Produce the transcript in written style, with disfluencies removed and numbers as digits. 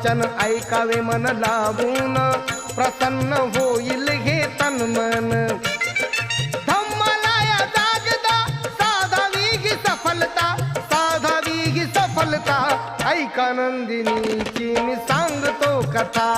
वाचन ऐकावे मन लावून, प्रसन्न होईल हे तन मन. धम्माला या जागदा साधावी ही सफलता, साधावी ही सफलता. ऐका नंदिनीची मी सांगतो कथा.